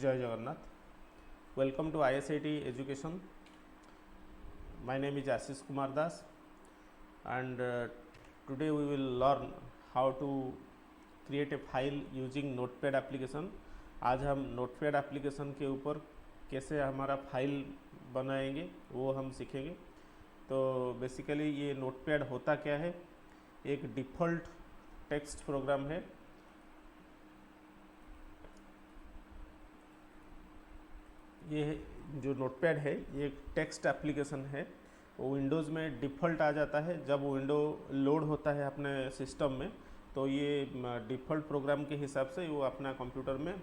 Jai Jagannath. Welcome to ISIT Education. My name is Ashish Kumar Das, and today we will learn how to create a file using Notepad application. आज हम Notepad application के ऊपर कैसे हमारा file बनाएंगे वो हम सीखेंगे। तो बेसिकली ये Notepad होता क्या है, एक डिफ़ॉल्ट टेक्स्ट प्रोग्राम है। ये जो नोटपैड है ये एक टेक्स्ट एप्लीकेशन है। वो विंडोज़ में डिफ़ॉल्ट आ जाता है। जब विंडो लोड होता है अपने सिस्टम में तो ये डिफ़ॉल्ट प्रोग्राम के हिसाब से वो अपना कंप्यूटर में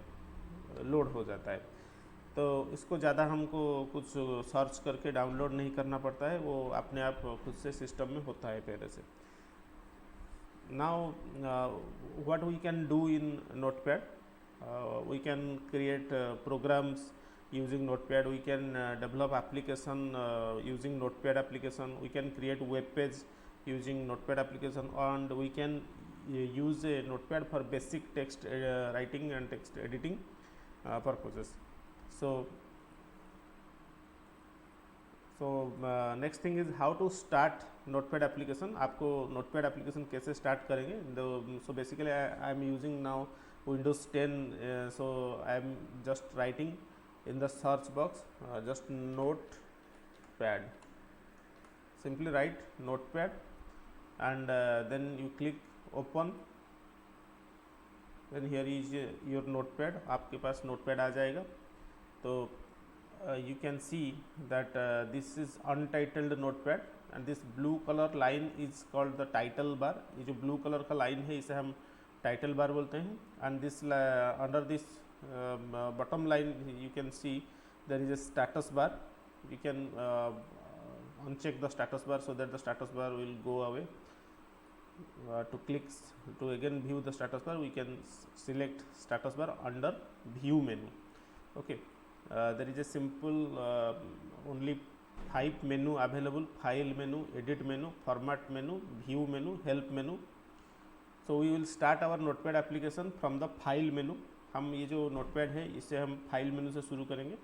लोड हो जाता है। तो इसको ज़्यादा हमको कुछ सर्च करके डाउनलोड नहीं करना पड़ता है, वो अपने आप खुद से सिस्टम में होता है पहले से। Now what we can do in Notepad, we can create programs using notepad, we can develop application using notepad application, we can create web page using notepad application, and we can use a notepad for basic text writing and text editing purposes. So next thing is how to start Notepad application. आपको Notepad application कैसे start करेंगे। So basically I am using now Windows 10, so I am just writing in the search box just notepad, simply write notepad, and then you click open, then here is your notepad, आपके पास notepad आ जाएगा। तो you can see that this is untitled notepad and this blue color line is called the title bar। ये जो blue color का line है इसे हम title bar बोलते हैं। And this under this bottom line you can see there is a status bar. You can uncheck the status bar so that the status bar will go away. To click to again view the status bar, we can select status bar under view menu. Okay, there is a simple only 5 menu available: file menu, edit menu, format menu, view menu, help menu. So we will start our Notepad application from the file menu. हम ये जो notepad है इससे हम file menu से शुरू करेंगे।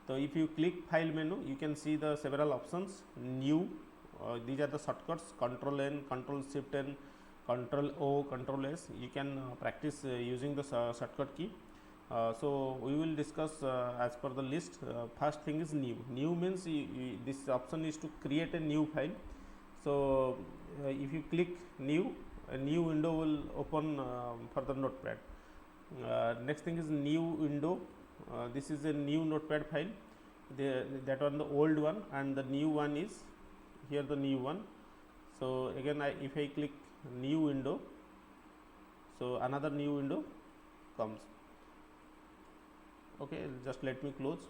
तो if you click file menu you can see the several options. New, these are the shortcuts: control N, control shift N, control O, control S. You can practise using the shortcut key. so we will discuss as per the list. First thing is new. New means this option is to create a new file. So if you click new, a new window will open for the notepad. Next thing is new window. This is a new notepad file. That one the old one, and the new one is here, the new one. So again if I click new window, so another new window comes. Okay, just let me close.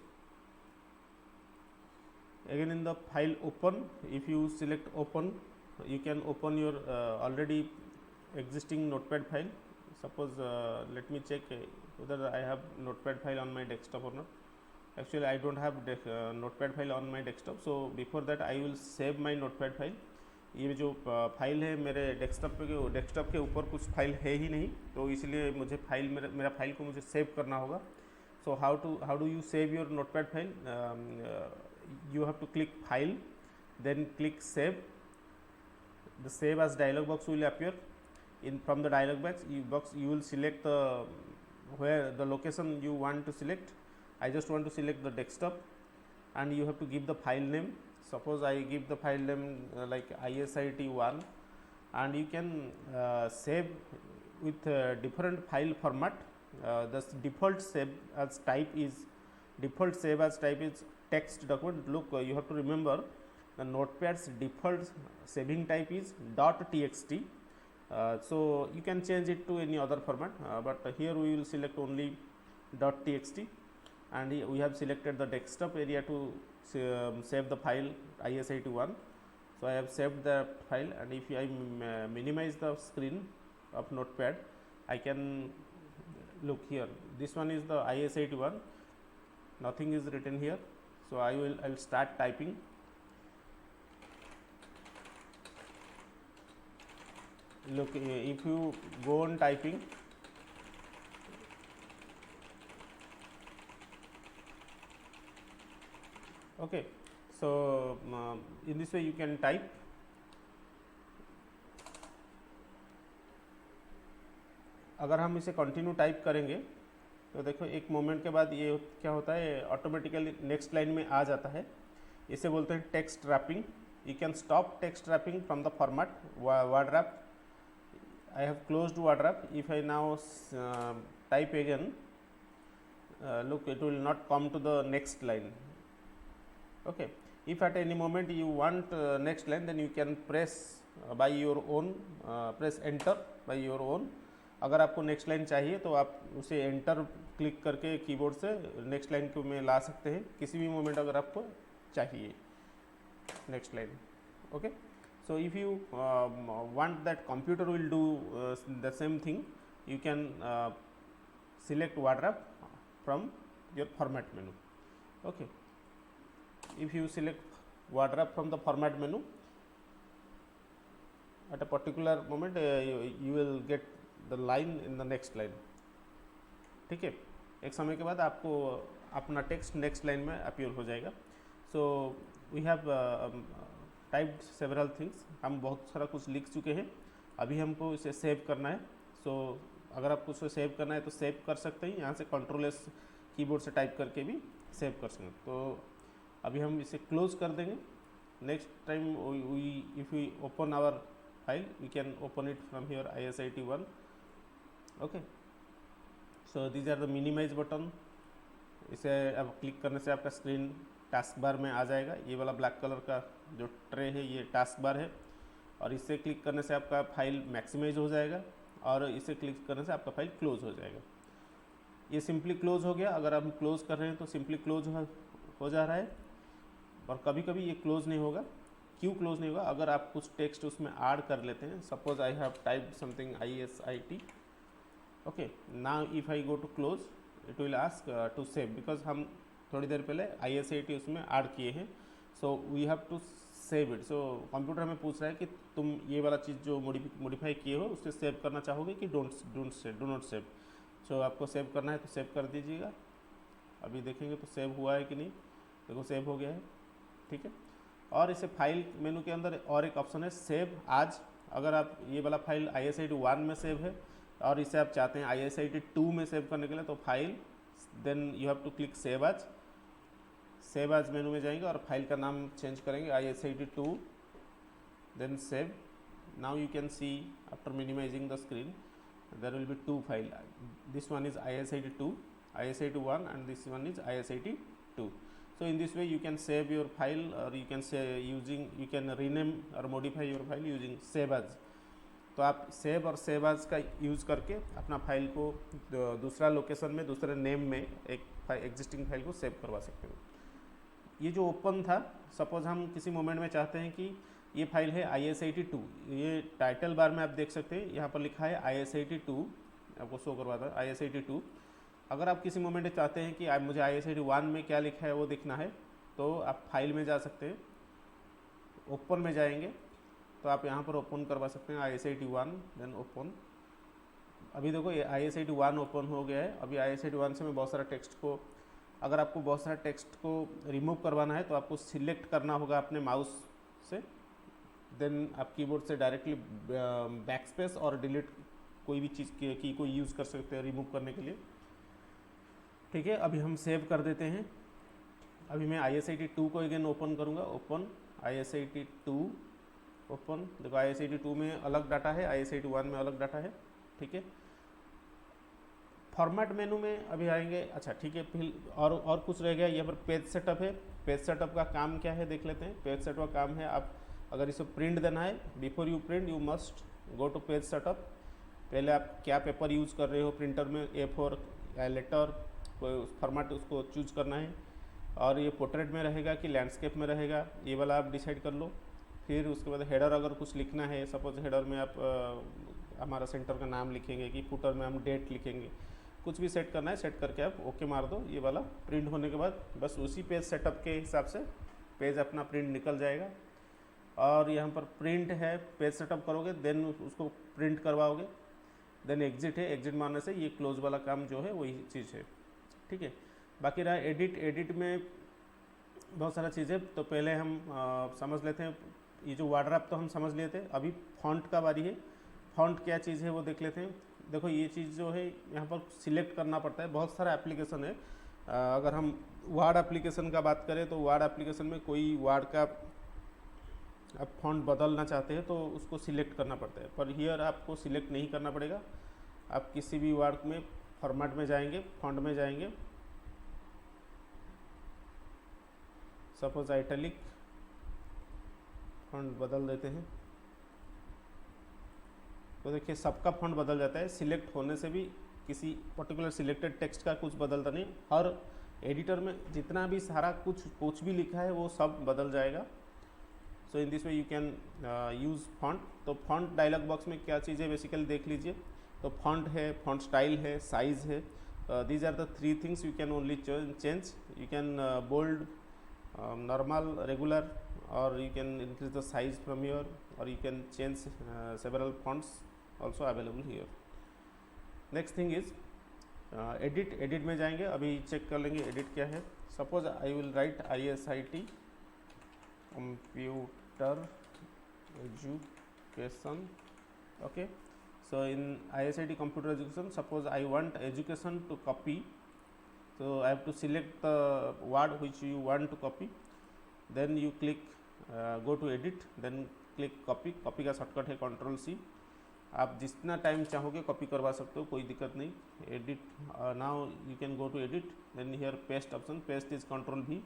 Again in the file open, if you select open, you can open your already existing notepad file. Suppose let me check whether I have notepad file on my desktop or not. Actually I don't have notepad file on my desktop, so before that I will save my notepad file. ये जो file है मेरे desktop के ऊपर कुछ file है ही नहीं, तो इसलिए मुझे फाइल मेरा फाइल को मुझे सेव करना होगा। So how do you save your notepad file? You have to click file, then click save. The save as dialog box will appear. From the dialog box you will select where the location you want to select. I just want to select the desktop, and you have to give the file name. Suppose I give the file name like ISIT1, and you can save with different file format. The default save as type is text document. Look, you have to remember the notepad's default saving type is .txt. So you can change it to any other format, but here we will select only .txt, and we have selected the desktop area to save the file ISIT1. So I have saved the file, and if I minimize the screen of notepad, I can look here. This one is the ISIT1, nothing is written here. So I'll start typing. Look, if you go on typing, Okay, so in this way you can type. अगर हम इसे continue type करेंगे तो देखो एक moment के बाद ये क्या होता है, ऑटोमेटिकली नेक्स्ट लाइन में आ जाता है। इसे बोलते हैं text wrapping. You can stop text wrapping from the format word wrap. I have closed word wrap. If I now type again, look, it will not come to the next line. Okay, if at any moment you want next line, then you can press by your own, press enter by your own. अगर आपको next line चाहिए तो आप उसे enter click करके keyboard से next line को में ला सकते हैं किसी भी मोमेंट अगर आपको चाहिए next line. Okay, so if you want that computer will do the same thing, you can select word wrap from your format menu. Okay, if you select word wrap from the format menu at a particular moment, you will get the line in the next line. ठीक है, एक समय के बाद आपको अपना text next line में appear हो जाएगा। So we have typed several things, हम बहुत सारा कुछ लिख चुके हैं, अभी हमको इसे सेव करना है। सो अगर आपको इसे सेव करना है तो सेव कर सकते हैं, यहाँ से कंट्रोल एस कीबोर्ड से टाइप करके भी सेव कर सकते हैं। तो अभी हम इसे क्लोज कर देंगे। Next time if we open our file we can open it from here ISIT1। Okay, so these are the minimise button. इसे अब क्लिक करने से आपका स्क्रीन टास्क बार में आ जाएगा। ये वाला ब्लैक कलर का जो ट्रे है ये टास्क बार है, और इसे क्लिक करने से आपका फाइल मैक्सिमाइज हो जाएगा, और इसे क्लिक करने से आपका फाइल क्लोज हो जाएगा। ये सिंपली क्लोज हो गया। अगर हम क्लोज कर रहे हैं तो सिंपली क्लोज हो जा रहा है, और कभी कभी ये क्लोज नहीं होगा। क्यों क्लोज नहीं होगा? अगर आप कुछ टेक्स्ट उसमें ऐड कर लेते हैं। Suppose I have typed something ISIT। Okay, now if I go to close it will ask to save, because हम थोड़ी देर पहले ISIT उसमें ऐड किए हैं। So we have to save it. So computer हमें पूछ रहा है कि तुम ये वाला चीज़ जो मॉडिफाई किए हो उसे सेव करना चाहोगे कि डू नॉट सेव। सो आपको सेव करना है तो सेव कर दीजिएगा। अभी देखेंगे तो सेव हुआ है कि नहीं। देखो सेव हो गया है, ठीक है। और इसे फाइल मेनू के अंदर और एक ऑप्शन है सेव आज। अगर आप ये वाला फाइल ISIT1 में सेव है और इसे आप चाहते हैं ISIT2 में सेव करने के लिए, तो file then you have to click save as. Save as menu में जाएंगे और फाइल का नाम चेंज करेंगे ISIT2, then save. Now you can see after minimising the screen there will be two file. This one is ISIT2, ISIT1, and this one is ISIT2. So in this way you can save your file, or you can say you can rename or modify your file using save as। तो आप save और save as का use करके अपना file को दूसरा location में दूसरे नेम में एक एग्जिस्टिंग फाइल को सेव करवा सकते हो। ये जो ओपन था, सपोज हम किसी मोमेंट में चाहते हैं कि ये फाइल है ISIT2। ये टाइटल बार में आप देख सकते हैं, यहाँ पर लिखा है ISIT2, आपको शो करवाता है ISIT2। अगर आप किसी मोमेंट में चाहते हैं कि मुझे ISIT1 में क्या लिखा है वो देखना है, तो आप फाइल में जा सकते हैं, ओपन में जाएंगे तो आप यहाँ पर ओपन करवा सकते हैं ISIT1, देन ओपन। अभी देखो ये ISIT1 ओपन हो गया है। अभी ISIT1 से मैं बहुत सारा टेक्स्ट को, अगर आपको बहुत सारा टेक्स्ट को रिमूव करवाना है तो आपको सिलेक्ट करना होगा अपने माउस से, देन आप कीबोर्ड से डायरेक्टली बैकस्पेस और डिलीट कोई भी चीज़ की को यूज़ कर सकते हैं रिमूव करने के लिए, ठीक है। अभी हम सेव कर देते हैं। अभी मैं ISIT2 को अगेन ओपन करूँगा, ओपन ISIT2 ओपन। देखो ISIT2 में अलग डाटा है, ISIT1 में अलग डाटा है, ठीक है। फॉर्मेट मेनू में अभी आएंगे। अच्छा ठीक है, फिर और कुछ रह गया। यहाँ पर पेज सेटअप है। पेज सेटअप का काम क्या है देख लेते हैं। पेज सेटअप का काम है, आप अगर इसे प्रिंट देना है, before you print you must go to page setup. पहले आप क्या पेपर यूज़ कर रहे हो प्रिंटर में, A4 या लेटर, कोई फॉर्मेट उसको चूज करना है। और ये पोर्ट्रेट में रहेगा कि लैंडस्केप में रहेगा, ये वाला आप डिसाइड कर लो। फिर उसके बाद हेडर अगर कुछ लिखना है, सपोज हेडर में आप हमारा सेंटर का नाम लिखेंगे कि फुटर में हम डेट लिखेंगे, कुछ भी सेट करना है, सेट करके आप ओके मार दो। ये वाला प्रिंट होने के बाद बस उसी पेज सेटअप के हिसाब से पेज अपना प्रिंट निकल जाएगा। और यहाँ पर प्रिंट है, पेज सेटअप करोगे देन उसको प्रिंट करवाओगे, देन एग्जिट है, एग्जिट मारने से ये क्लोज वाला काम जो है वही चीज़ है, ठीक है। बाकी रहा एडिट। एडिट में बहुत सारा चीज़ें। तो पहले हम समझ लेते हैं, ये जो वाटर ऐप तो हम समझ लिए थे, अभी फॉन्ट का बारी है। फॉन्ट क्या चीज़ है वो देख लेते हैं। देखो ये चीज़ जो है यहाँ पर सिलेक्ट करना पड़ता है, बहुत सारा एप्लीकेशन है। अगर हम वर्ड एप्लीकेशन का बात करें तो वर्ड एप्लीकेशन में कोई वर्ड का आप फॉन्ट बदलना चाहते हैं तो उसको सिलेक्ट करना पड़ता है, पर हियर आपको सिलेक्ट नहीं करना पड़ेगा। आप किसी भी वर्ड में फॉर्मेट में जाएंगे, फॉन्ट में जाएंगे, सपोज आइटैलिक फॉन्ट बदल देते हैं तो देखिए सबका फॉन्ट बदल जाता है। सिलेक्ट होने से भी किसी पर्टिकुलर सिलेक्टेड टेक्स्ट का कुछ बदलता नहीं, हर एडिटर में जितना भी सारा कुछ भी लिखा है वो सब बदल जाएगा। So in this way you can use font. तो फॉन्ट डायलॉग बॉक्स में क्या चीज़ है बेसिकली देख लीजिए। तो फॉन्ट है, फॉन्ट स्टाइल है, साइज़ है। These are the 3 things you can only change. You can bold, normal, regular, or you can increase the size from here, or you can change several fonts also available here. Next thing is edit में जाएंगे, अभी check कर लेंगे edit क्या है। Suppose I will write ISIT computer education, okay. So in ISIT computer education, suppose I want education to copy, so I have to select the word which you want to copy, then you click go to edit, then click copy। Copy का shortcut है Ctrl+C। आप जितना time चाहोगे copy करवा सकते हो, कोई दिक्कत नहीं। Edit, now you can go to edit, then here paste option, paste is Ctrl+V,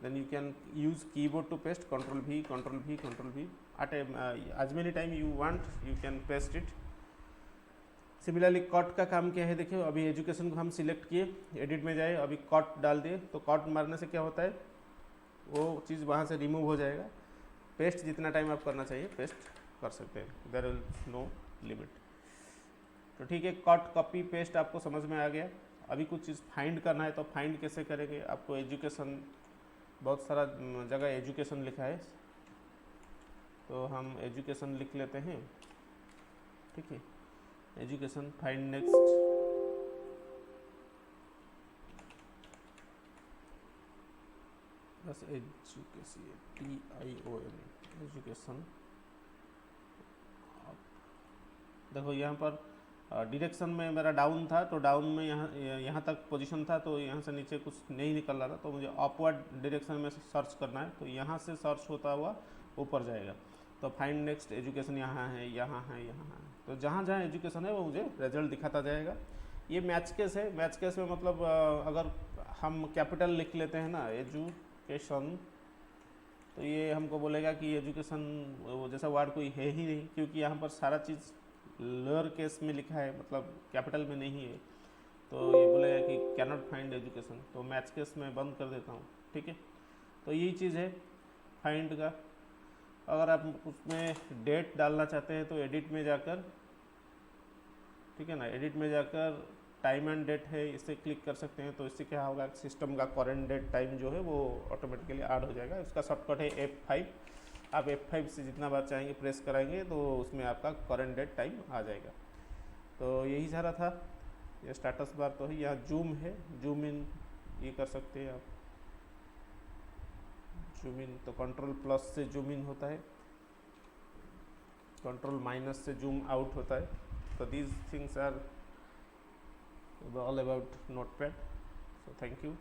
then you can use keyboard to paste, Ctrl+V, Ctrl+V, Ctrl+V, at as many time you want you can paste it। Similarly cut का काम क्या है देखिए, अभी education को हम select किए, edit में जाए, अभी कट डाल दिए, तो कट मारने से क्या होता है वो चीज़ वहाँ से रिमूव हो जाएगा। पेस्ट जितना टाइम आप करना चाहिए पेस्ट कर सकते हैं, देयर इज नो लिमिट। तो ठीक है, कट कॉपी पेस्ट आपको समझ में आ गया। अभी कुछ चीज़ फाइंड करना है, तो फाइंड कैसे करेंगे, आपको एजुकेशन, बहुत सारा जगह एजुकेशन लिखा है, तो हम एजुकेशन लिख लेते हैं, ठीक है। एजुकेशन, फाइंड नेक्स्ट, बस एजुकेशन, TION, एजुकेशन। देखो यहाँ पर डायरेक्शन में मेरा डाउन था, तो डाउन में यहाँ तक पोजीशन था, तो यहाँ से नीचे कुछ नहीं निकल रहा था, तो मुझे अपवर्ड डायरेक्शन में सर्च करना है, तो यहाँ से सर्च होता हुआ ऊपर जाएगा। तो फाइंड नेक्स्ट एजुकेशन यहाँ है, यहाँ है, यहाँ है, तो जहाँ जहाँ एजुकेशन है वो मुझे रिजल्ट दिखाता जाएगा। ये मैच केस है। मैच केस में मतलब अगर हम कैपिटल लिख लेते हैं ना, एजुकेशन, तो ये हमको बोलेगा कि एजुकेशन वो जैसा वर्ड कोई है ही नहीं, क्योंकि यहाँ पर सारा चीज़ लोअर केस में लिखा है, मतलब कैपिटल में नहीं है, तो ये बोलेगा कि कैनॉट फाइंड एजुकेशन। तो मैच केस में बंद कर देता हूँ, ठीक है। तो यही चीज़ है फाइंड का। अगर आप उसमें डेट डालना चाहते हैं तो एडिट में जाकर, ठीक है ना, एडिट में जाकर टाइम एंड डेट है, इसे क्लिक कर सकते हैं। तो इससे क्या होगा, सिस्टम का करंट डेट टाइम जो है वो ऑटोमेटिकली ऐड हो जाएगा। इसका शॉर्टकट है F5। आप F5 से जितना बार चाहेंगे प्रेस कराएंगे तो उसमें आपका करंट डेट टाइम आ जाएगा। तो यही सारा था। ये स्टेटस बार तो है, यहाँ जूम है, जूम इन ये कर सकते हैं आप, जूम इन, तो Ctrl+ से जूम इन होता है, Ctrl- से जूम आउट होता है। So these things are all about Notepad. So thank you.